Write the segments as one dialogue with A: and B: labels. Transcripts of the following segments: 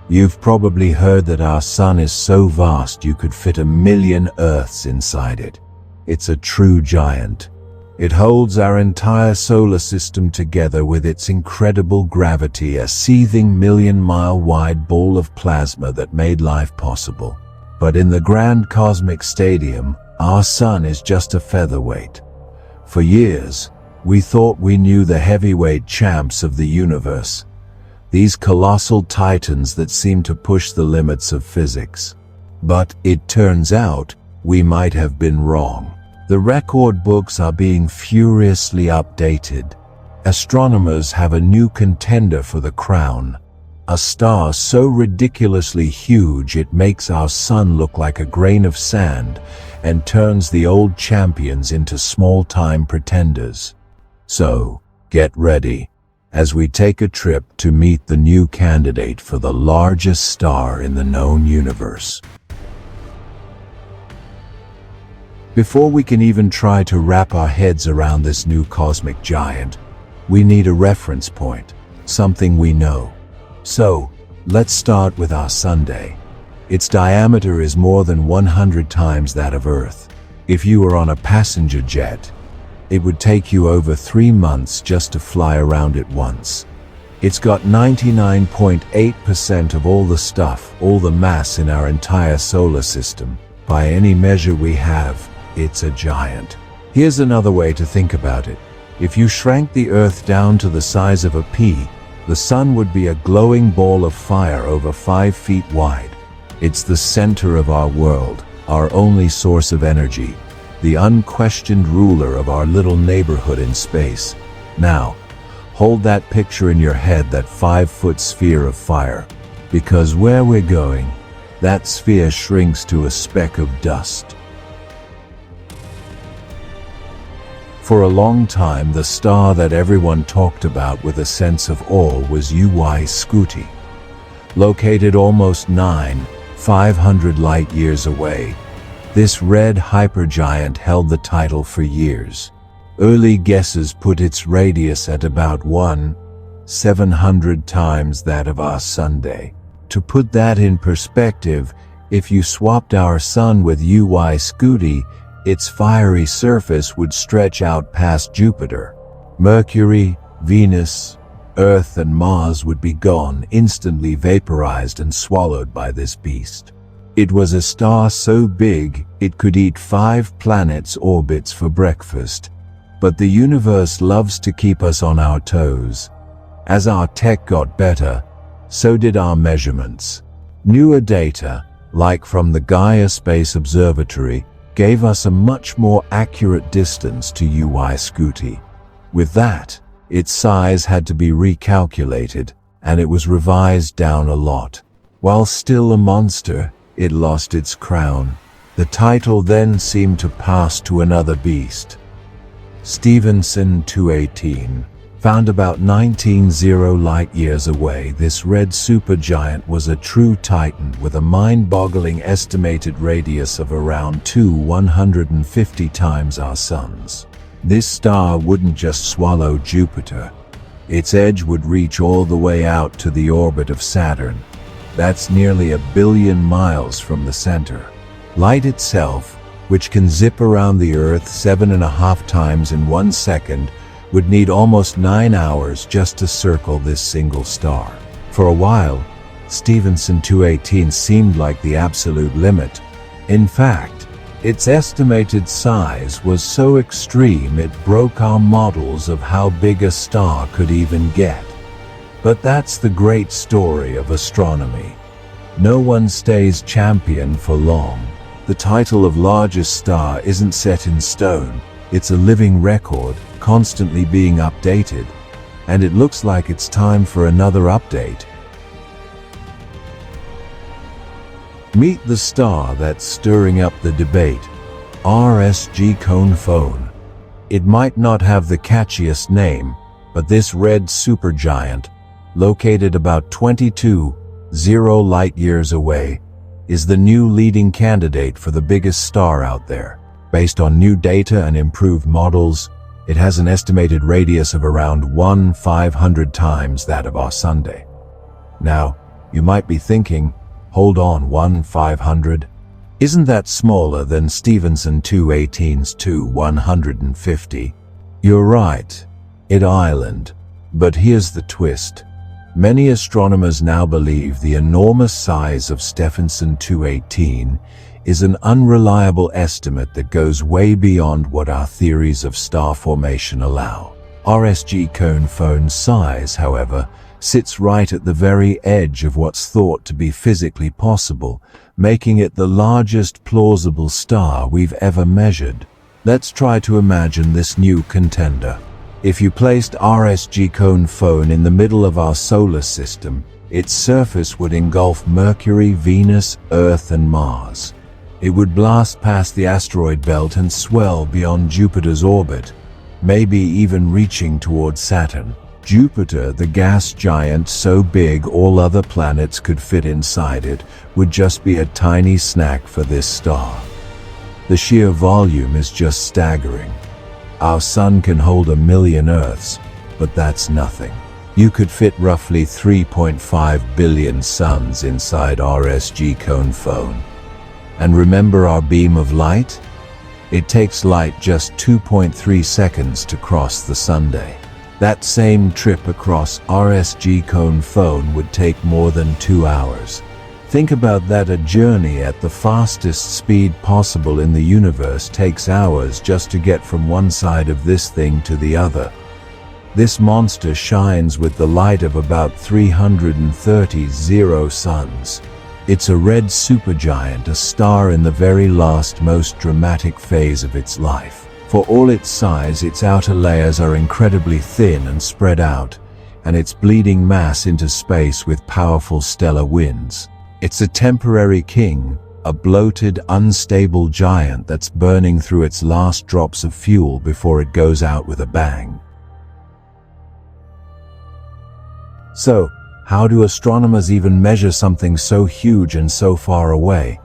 A: You've probably heard that our sun is so vast you could fit 1,000,000 Earths inside it. It's a true giant. It holds our entire solar system together with its incredible gravity, a seething 1,000,000-mile-wide ball of plasma that made life possible. But in the grand cosmic stadium, our sun is just a featherweight. For years, we thought we knew the heavyweight champs of the universe, these colossal titans that seem to push the limits of physics. But it turns out we might have been wrong. The record books are being furiously updated. Astronomers have a new contender for the crown, a star so ridiculously huge it makes our sun look like a grain of sand and turns the old champions into small-time pretenders. So, get ready as we take a trip to meet the new candidate for the largest star in the known universe. Before we can even try to wrap our heads around this new cosmic giant, we need a reference point, something we know. So, let's start with our Sunday. Its diameter is more than 100 times that of Earth. If you were on a passenger jet, it would take you over 3 months just to fly around it once. It's got 99.8% of all the stuff, all the mass in our entire solar system. By any measure we have, it's a giant. Here's another way to think about it. If you shrank the Earth down to the size of a pea, the sun would be a glowing ball of fire over 5 feet wide. It's the center of our world, our only source of energy, the unquestioned ruler of our little neighborhood in space. Now, hold that picture in your head, that 5-foot sphere of fire, because where we're going, that sphere shrinks to a speck of dust. For a long time, the star that everyone talked about with a sense of awe was VY Canis. Located almost 9,500 light-years away, this red hypergiant held the title for years. Early guesses put its radius at about 1/700 times that of our Sunday. To put that in perspective, if you swapped our sun with VY Canis, its fiery surface would stretch out past Jupiter. Mercury, Venus, Earth and Mars would be gone, instantly vaporized and swallowed by this beast. It was a star so big it could eat 5 planets' orbits for breakfast. But the universe loves to keep us on our toes. As our tech got better, so did our measurements. Newer data, like from the Gaia Space Observatory, gave us a much more accurate distance to VY Canis. With that, its size had to be recalculated, and it was revised down a lot. While still a monster, it lost its crown. The title then seemed to pass to another beast. Stephenson 218. Found about 19,000 light-years away, this red supergiant was a true titan with a mind-boggling estimated radius of around 150 times our sun's. This star wouldn't just swallow Jupiter. Its edge would reach all the way out to the orbit of Saturn. That's nearly 1 billion miles from the center. Light itself, which can zip around the Earth 7.5 times in 1 second, would need almost 9 hours just to circle this single star. For a while, Stephenson 218 seemed like the absolute limit. In fact, its estimated size was so extreme it broke our models of how big a star could even get. But that's the great story of astronomy. No one stays champion for long. The title of largest star isn't set in stone. It's a living record, constantly being updated, and it looks like it's time for another update. Meet the star that's stirring up the debate, RSG Cone Phone. It might not have the catchiest name, but this red supergiant, located about 22,000 light-years away, is the new leading candidate for the biggest star out there. Based on new data and improved models, it has an estimated radius of around 1/500 times that of our Sunday. Now, You might be thinking, hold on, 1/500? Isn't that smaller than Stephenson 218's 2/150? You're right, it island. But here's the twist. Many astronomers now believe the enormous size of Stephenson 218 is an unreliable estimate that goes way beyond what our theories of star formation allow. RSG cone phone size, however, sits right at the very edge of what's thought to be physically possible, making it the largest plausible star we've ever measured. Let's try to imagine this new contender. If you placed RSG cone phone in the middle of our solar system, its surface would engulf Mercury, Venus, Earth, and Mars. It would blast past the asteroid belt and swell beyond Jupiter's orbit, maybe even reaching toward Saturn. Jupiter, the gas giant so big all other planets could fit inside it, would just be a tiny snack for this star. The sheer volume is just staggering. Our sun can hold 1,000,000 Earths, but that's nothing. You could fit roughly 3.5 billion suns inside RSG cone phone. And remember our beam of light? It takes light just 2.3 seconds to cross the Sunday. That same trip across RSG cone phone would take more than 2 hours. Think about that, a journey at the fastest speed possible in the universe takes hours just to get from one side of this thing to the other. This monster shines with the light of about 330 suns. It's a red supergiant, a star in the very last, most dramatic phase of its life. For all its size, its outer layers are incredibly thin and spread out, and it's bleeding mass into space with powerful stellar winds. It's a temporary king, a bloated, unstable giant that's burning through its last drops of fuel before it goes out with a bang. So, how do astronomers even measure something so huge and so far away?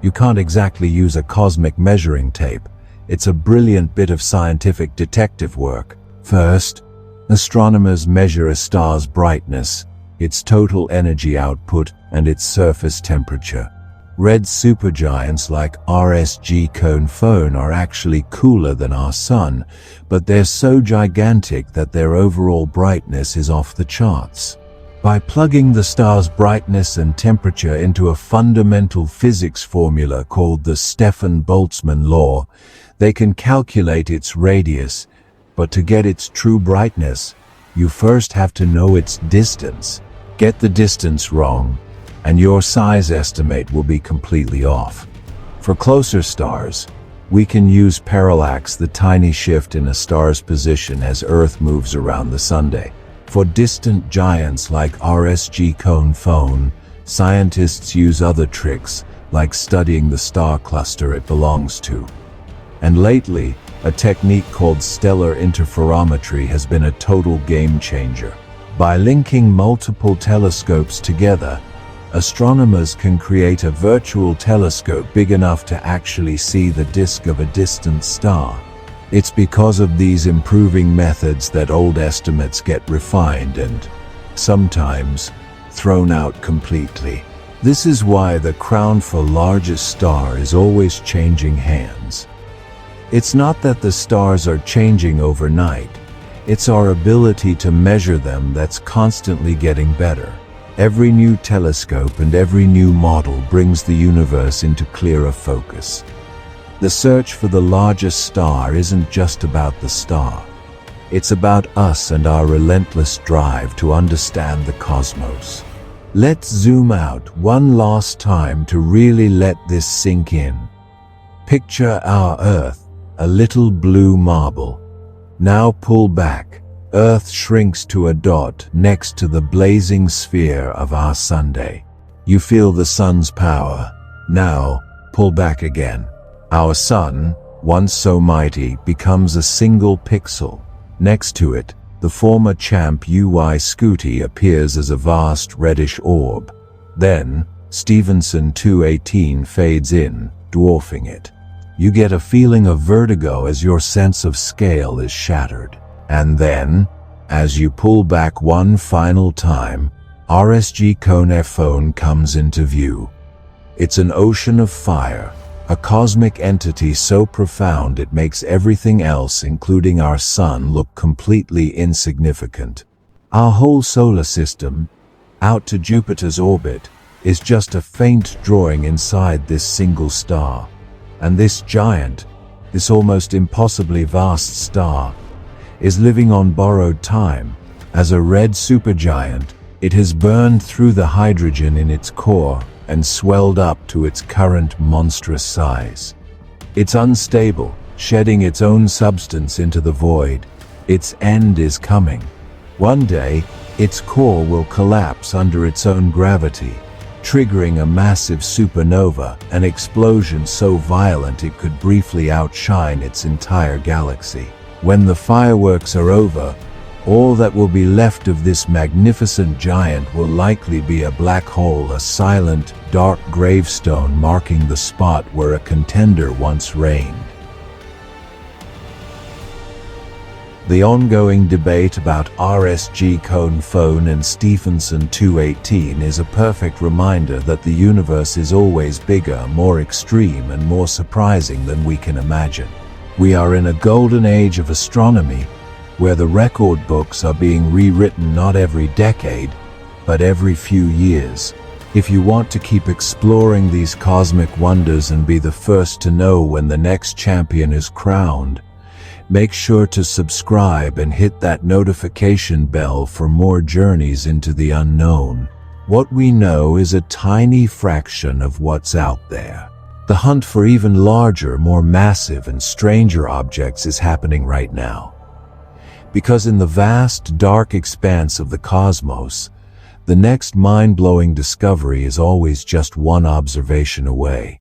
A: You can't exactly use a cosmic measuring tape. It's a brilliant bit of scientific detective work. First, astronomers measure a star's brightness, its total energy output, and its surface temperature. Red supergiants like RSG cone phone are actually cooler than our sun, but they're so gigantic that their overall brightness is off the charts. By plugging the star's brightness and temperature into a fundamental physics formula called the Stefan-Boltzmann law, they can calculate its radius, but to get its true brightness, you first have to know its distance. Get the distance wrong, and your size estimate will be completely off. For closer stars, we can use parallax, the tiny shift in a star's position as Earth moves around the Sunday. For distant giants like RSG cone phone, scientists use other tricks, like studying the star cluster it belongs to. And lately, a technique called stellar interferometry has been a total game changer. By linking multiple telescopes together, astronomers can create a virtual telescope big enough to actually see the disk of a distant star. It's because of these improving methods that old estimates get refined and, sometimes, thrown out completely. This is why the crown for largest star is always changing hands. It's not that the stars are changing overnight, it's our ability to measure them that's constantly getting better. Every new telescope and every new model brings the universe into clearer focus. The search for the largest star isn't just about the star. It's about us and our relentless drive to understand the cosmos. Let's zoom out one last time to really let this sink in. Picture our Earth, a little blue marble. Now pull back. Earth shrinks to a dot next to the blazing sphere of our Sunday. You feel the sun's power. Now, pull back again. Our sun, once so mighty, becomes a single pixel. Next to it, the former champ VY Canis appears as a vast reddish orb. Then, Stephenson 218 fades in, dwarfing it. You get a feeling of vertigo as your sense of scale is shattered. And then, as you pull back one final time, RSG Canis phone comes into view. It's an ocean of fire, a cosmic entity so profound it makes everything else, including our sun, look completely insignificant. Our whole solar system, out to Jupiter's orbit, is just a faint drawing inside this single star. And this giant, this almost impossibly vast star, is living on borrowed time. As a red supergiant, it has burned through the hydrogen in its core and swelled up to its current monstrous size. It's unstable, shedding its own substance into the void. Its end is coming. One day, its core will collapse under its own gravity, triggering a massive supernova, an explosion so violent it could briefly outshine its entire galaxy. When the fireworks are over, all that will be left of this magnificent giant will likely be a black hole, a silent, dark gravestone marking the spot where a contender once reigned. The ongoing debate about RSG Canis phone and Stephenson 218 is a perfect reminder that the universe is always bigger, more extreme, and more surprising than we can imagine. We are in a golden age of astronomy, where the record books are being rewritten not every decade, but every few years. If you want to keep exploring these cosmic wonders and be the first to know when the next champion is crowned, make sure to subscribe and hit that notification bell for more journeys into the unknown. What we know is a tiny fraction of what's out there. The hunt for even larger, more massive and stranger objects is happening right now. Because in the vast, dark expanse of the cosmos, the next mind-blowing discovery is always just one observation away.